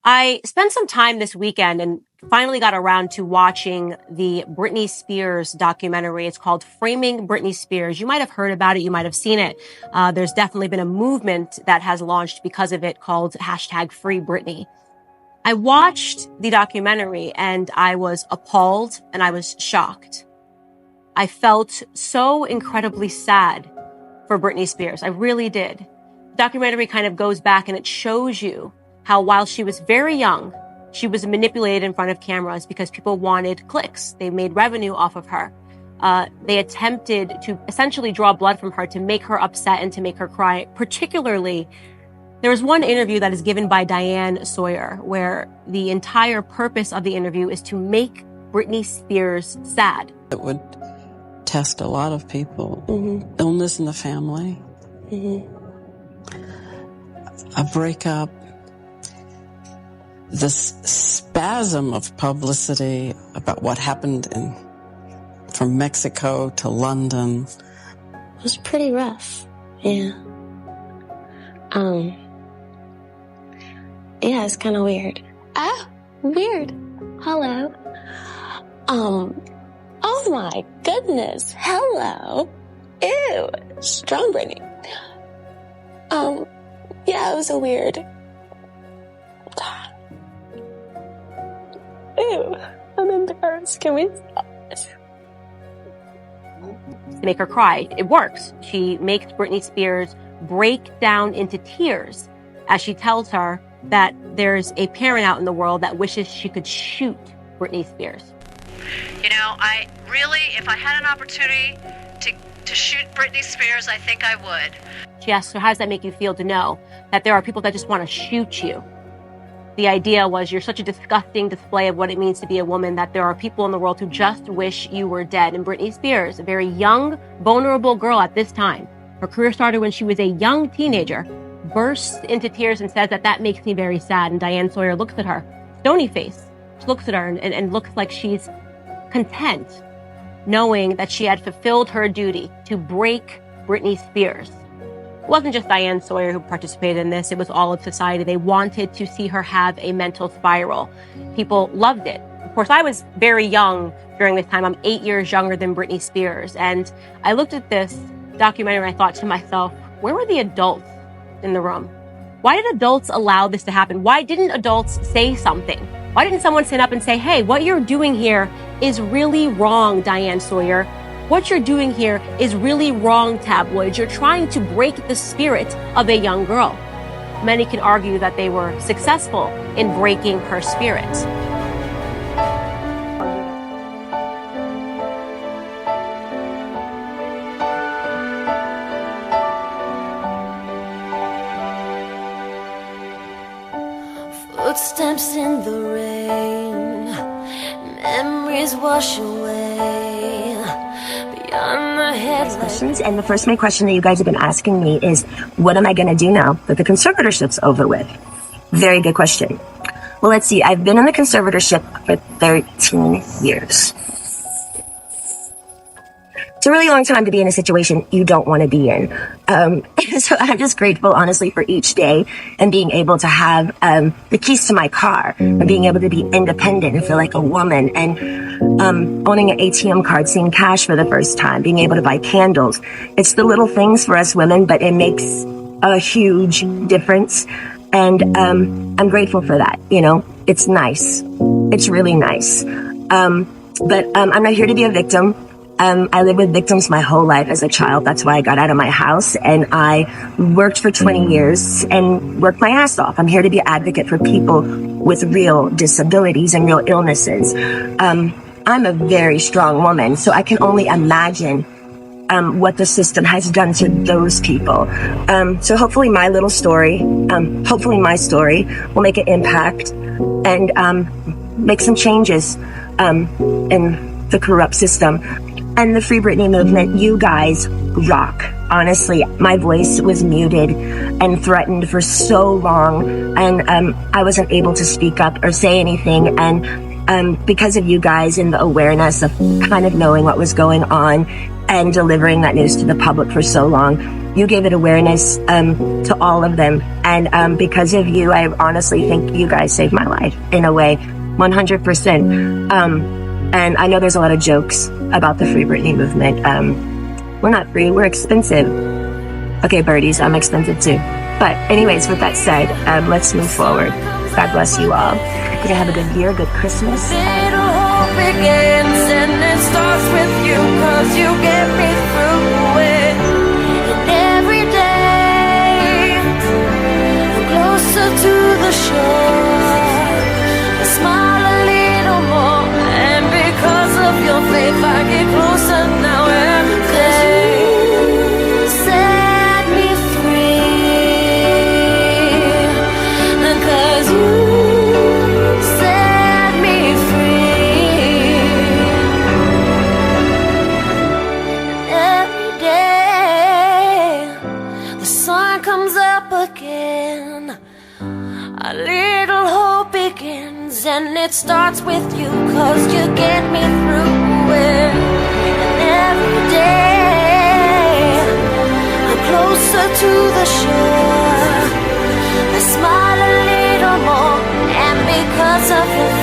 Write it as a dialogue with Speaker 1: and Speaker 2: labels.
Speaker 1: I spent some time this weekend and finally got around to watching the Britney Spears documentary. It's called Framing Britney Spears. You might have heard about it. You might have seen it. There's definitely been a movement that has launched because of it called #FreeBritney. I watched the documentary and I was appalled and I was shocked. I felt so incredibly sad for Britney Spears. I really did. The documentary kind of goes back and it shows you how while she was very young, she was manipulated in front of cameras because people wanted clicks. They made revenue off of her. They attempted to essentially draw blood from her to make her upset and to make her cry. Particularly, there was one interview that is given by Diane Sawyer where the entire purpose of the interview is to make Britney Spears sad.
Speaker 2: It would test a lot of people. Illness in the family. A breakup. This spasm of publicity about what happened from Mexico to London.
Speaker 3: It was pretty rough. Yeah. Yeah, it's kind of weird. Weird. Hello. Oh my goodness. Hello. Ew. Strong Britney. Yeah, it was a weird. Ew, I'm embarrassed. Can we stop?
Speaker 1: To make her cry. It works. She makes Britney Spears break down into tears as she tells her that there's a parent out in the world that wishes she could shoot Britney Spears.
Speaker 4: You know, I really, if I had an opportunity to shoot Britney Spears, I think I would.
Speaker 1: She asks her, how does that make you feel to know that there are people that just want to shoot you? The idea was you're such a disgusting display of what it means to be a woman that there are people in the world who just wish you were dead. And Britney Spears, a very young, vulnerable girl at this time, her career started when she was a young teenager, bursts into tears and says that makes me very sad. And Diane Sawyer looks at her, stony face. She looks at her and looks like she's content, knowing that she had fulfilled her duty to break Britney Spears. It wasn't just Diane Sawyer who participated in this. It was all of society. They wanted to see her have a mental spiral. People loved it. Of course, I was very young during this time. I'm 8 years younger than Britney Spears. And I looked at this documentary and I thought to myself, where were the adults in the room? Why did adults allow this to happen? Why didn't adults say something? Why didn't someone stand up and say, hey, what you're doing here is really wrong, Diane Sawyer. What you're doing here is really wrong, tabloids. You're trying to break the spirit of a young girl. Many can argue that they were successful in breaking her spirit.
Speaker 5: Footsteps in the rain, memories wash away.
Speaker 6: Questions, and the first main question that you guys have been asking me is, what am I going to do now that the conservatorship's over with? Very good question. Well, let's see. I've been in the conservatorship for 13 years. It's a really long time to be in a situation you don't want to be in. So I'm just grateful, honestly, for each day and being able to have the keys to my car and being able to be independent and feel like a woman, and owning an ATM card, seeing cash for the first time, being able to buy candles. It's the little things for us women, but it makes a huge difference. And I'm grateful for that. You know, it's nice. It's really nice. But I'm not here to be a victim. I lived with victims my whole life as a child. That's why I got out of my house, and I worked for 20 years and worked my ass off. I'm here to be an advocate for people with real disabilities and real illnesses. I'm a very strong woman, so I can only imagine what the system has done to those people. So hopefully my little story, hopefully my story will make an impact and make some changes in the corrupt system. And the Free Britney movement, you guys rock. Honestly, my voice was muted and threatened for so long, and I wasn't able to speak up or say anything. And because of you guys and the awareness of kind of knowing what was going on and delivering that news to the public for so long, You gave it awareness to all of them. And because of you, I honestly think you guys saved my life in a way, 100%. And I know there's a lot of jokes about the Free Britney movement. We're not free, we're expensive. Okay, birdies, I'm expensive too. But anyways, with that said, let's move forward. God bless you all. You're gonna have a good year, good Christmas.
Speaker 5: Little hope begins and it starts with you, 'cause you get me through it. And every day, I'm closer to the shore. I smile a little more, and because of your faith, I get closer now every day. You set me free, and 'cause you set me free. Every day the sun comes up again, a little hope begins, and it starts with you, 'cause you get me through it. And every day I'm closer to the shore. I smile a little more, and because of your